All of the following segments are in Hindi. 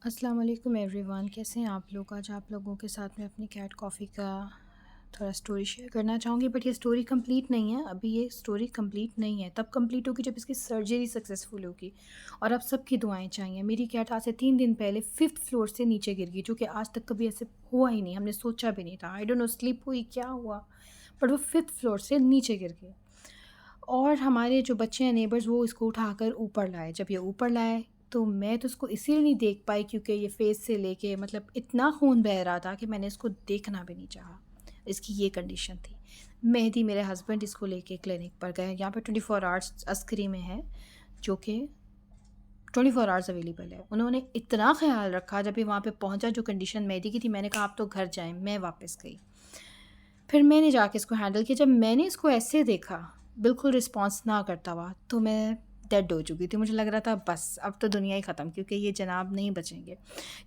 अस्सलाम वालेकुम एवरीवन, कैसे हैं आप लोग। आज आप लोगों के साथ में अपनी कैट कॉफ़ी का थोड़ा स्टोरी शेयर करना चाहूँगी। बट ये स्टोरी कंप्लीट नहीं है, अभी ये स्टोरी कंप्लीट नहीं है, तब कंप्लीट होगी जब इसकी सर्जरी सक्सेसफुल होगी और आप सबकी दुआएं चाहिए। मेरी कैट आज से 3 दिन पहले 5th फ्लोर से नीचे गिर गई, जो कि आज तक कभी ऐसे हुआ ही नहीं, हमने सोचा भी नहीं था। आई डोंट नो स्लिप हुई क्या हुआ, बट वो 5th फ्लोर से नीचे गिर गई। और हमारे जो बच्चे हैं नेबर्स, वो इसको उठाकर ऊपर लाए। जब ये ऊपर लाए तो मैं तो इसको इसीलिए नहीं देख पाई क्योंकि ये फेस से लेके मतलब इतना खून बह रहा था कि मैंने इसको देखना भी नहीं चाहा। इसकी ये कंडीशन थी। मेहदी मेरे हस्बैंड इसको लेके क्लिनिक पर गए। यहाँ पे 24 आवर्स अस्करी में है, जो कि 24 आवर्स अवेलेबल है। उन्होंने इतना ख्याल रखा। जब ये वहाँ पे पहुँचा, जो कंडीशन मेहदी की थी, मैंने कहा आप तो घर जाएं। मैं वापस गई, फिर मैंने जाके इसको हैंडल किया। जब मैंने इसको ऐसे देखा, बिल्कुल रिस्पॉन्स ना करता हुआ, तो मैं डेड हो चुकी थी। मुझे लग रहा था बस अब तो दुनिया ही ख़त्म, क्योंकि ये जनाब नहीं बचेंगे।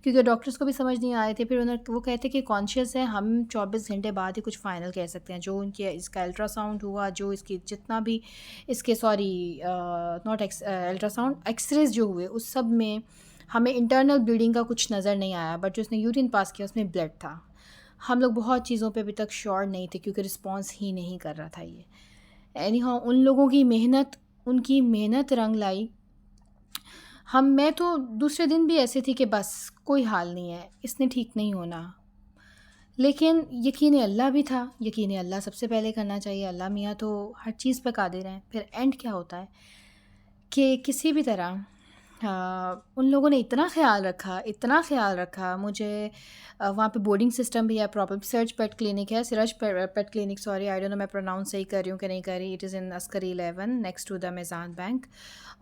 क्योंकि डॉक्टर्स को भी समझ नहीं आ रहे थे। फिर उन्होंने वो कहते कि कॉन्शियस है, हम 24 घंटे बाद ही कुछ फ़ाइनल कह सकते हैं। जो उनके इसका अल्ट्रासाउंड हुआ, जो इसकी जितना भी इसके सॉरी नॉट अल्ट्रासाउंड, एक्सरेज जो हुए, उस सब में हमें इंटरनल ब्लीडिंग का कुछ नज़र नहीं आया। बट जो उसने यूरिन पास किया उसमें ब्लड था। हम लोग बहुत चीज़ों पे अभी तक श्योर नहीं थे क्योंकि रिस्पॉन्स ही नहीं कर रहा था ये। एनी हाउ, उन लोगों की मेहनत, उनकी मेहनत रंग लाई। मैं तो दूसरे दिन भी ऐसे थी कि बस कोई हाल नहीं है, इसने ठीक नहीं होना। लेकिन यकीन अल्लाह भी था। यकीन अल्लाह सबसे पहले करना चाहिए। अल्लाह मियाँ तो हर चीज़ पे कादिर हैं। फिर एंड क्या होता है कि किसी भी तरह उन लोगों ने इतना ख़्याल रखा, इतना ख़्याल रखा। मुझे वहाँ पे बोर्डिंग सिस्टम भी है प्रॉपर। सर्च पेट क्लिनिक है, सिरज pet clinic, sorry I don't know मैं प्रोनाउंस सही कर रही हूँ कि नहीं कर रही। It is in Askari 11 next to the Meezan bank.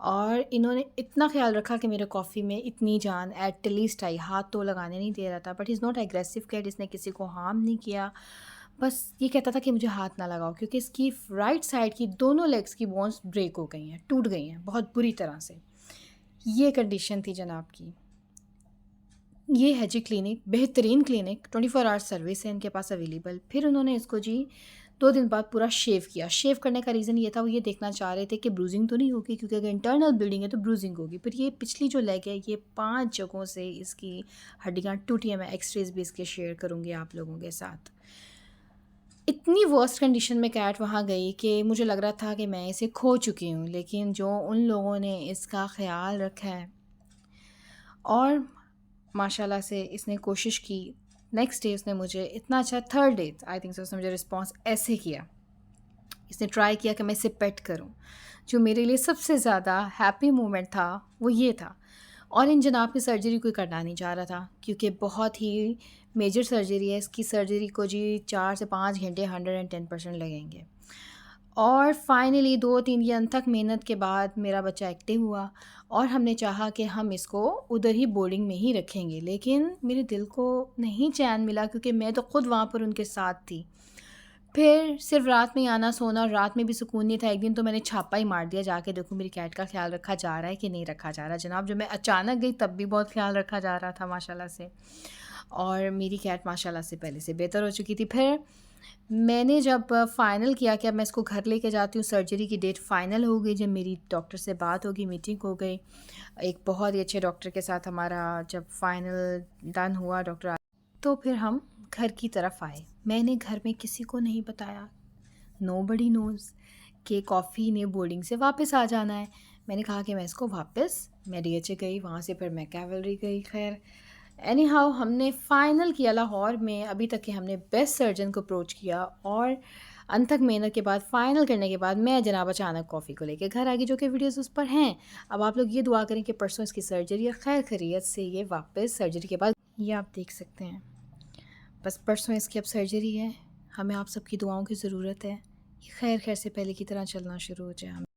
और इन्होंने इतना ख़्याल रखा कि मेरे कॉफ़ी में इतनी जान एट लीस्ट आई। हाथ तो लगाने नहीं दे रहा था, but is not aggressive cat, इसने किसी को हार्म नहीं किया। बस ये कहता था कि मुझे हाथ ना लगाओ, क्योंकि इसकी राइट साइड की दोनों लेग्स की बोन्स ब्रेक हो गई हैं, टूट गई हैं बहुत बुरी तरह से। ये कंडीशन थी जनाब की। ये है जी क्लिनिक, बेहतरीन क्लिनिक, 24 आवर्स सर्विस है इनके पास अवेलेबल। फिर उन्होंने इसको जी 2 दिन बाद पूरा शेव किया। शेव करने का रीज़न ये था, वो ये देखना चाह रहे थे कि ब्रूजिंग तो नहीं होगी, क्योंकि अगर इंटरनल ब्लीडिंग है तो ब्रूजिंग होगी। फिर ये पिछली जो लेग है, ये 5 जगहों से इसकी हड्डियाँ टूटी हैं। मैं एक्सरेज भी इसके शेयर करूँगी आप लोगों के साथ। इतनी वर्स्ट कंडीशन में कैट वहाँ गई कि मुझे लग रहा था कि मैं इसे खो चुकी हूँ। लेकिन जो उन लोगों ने इसका ख़्याल रखा है, और माशाल्लाह से इसने कोशिश की। नेक्स्ट डे उसने मुझे इतना अच्छा, third day I think so, उसने मुझे रिस्पॉन्स ऐसे किया। इसने ट्राई किया कि मैं इसे पेट करूं। जो मेरे लिए सबसे ज़्यादा हैप्पी मोमेंट था वो ये था। और इन जनाब की सर्जरी कोई करना नहीं चाह रहा था, क्योंकि बहुत ही मेजर सर्जरी है। इसकी सर्जरी को जी 4 से 5 घंटे 110% लगेंगे। और फाइनली 2-3 की अनथक मेहनत के बाद मेरा बच्चा एक्टिव हुआ, और हमने चाहा कि हम इसको उधर ही बोर्डिंग में ही रखेंगे। लेकिन मेरे दिल को नहीं चैन मिला, क्योंकि मैं तो ख़ुद वहाँ पर उनके साथ थी। फिर सिर्फ रात में ही आना सोना, और रात में भी सुकून नहीं था। एक दिन तो मैंने छापा ही मार दिया, जाके देखूँ मेरी कैट का ख्याल रखा जा रहा है कि नहीं रखा जा रहा। जनाब, जब मैं अचानक गई तब भी बहुत ख्याल रखा जा रहा था माशाल्लाह से, और मेरी कैट माशाल्लाह से पहले से बेहतर हो चुकी थी। फिर मैंने जब फ़ाइनल किया कि अब मैं इसको घर लेके जाती हूँ, सर्जरी की डेट फ़ाइनल हो गई। जब मेरी डॉक्टर से बात होगी, मीटिंग हो गई एक बहुत ही अच्छे डॉक्टर के साथ हमारा, जब फ़ाइनल डन हुआ डॉक्टर, तो फिर हम घर की तरफ आए। मैंने घर में किसी को नहीं बताया, नोबडी नोज़, कि कॉफ़ी ने बोर्डिंग से वापस आ जाना है। मैंने कहा कि मैं इसको वापस, मैं डीएचए गई, वहाँ से फिर मैं कैवलरी गई। खैर एनी हाउ, हमने फ़ाइनल किया लाहौर में। अभी तक के हमने बेस्ट सर्जन को अप्रोच किया, और अनथक मेहनत के बाद फ़ाइनल करने के बाद मैं जनाब अचानक कॉफ़ी को लेके घर आ गई, जो कि वीडियोस उस पर हैं। अब आप लोग ये दुआ करें कि परसों इसकी सर्जरी है, खैर खैरियत से ये वापस सर्जरी के बाद, ये आप देख सकते हैं। बस परसों इसकी अब सर्जरी है। हमें आप सबकी दुआओं की ज़रूरत है, ये खैर खैर से पहले की तरह चलना शुरू हो जाए।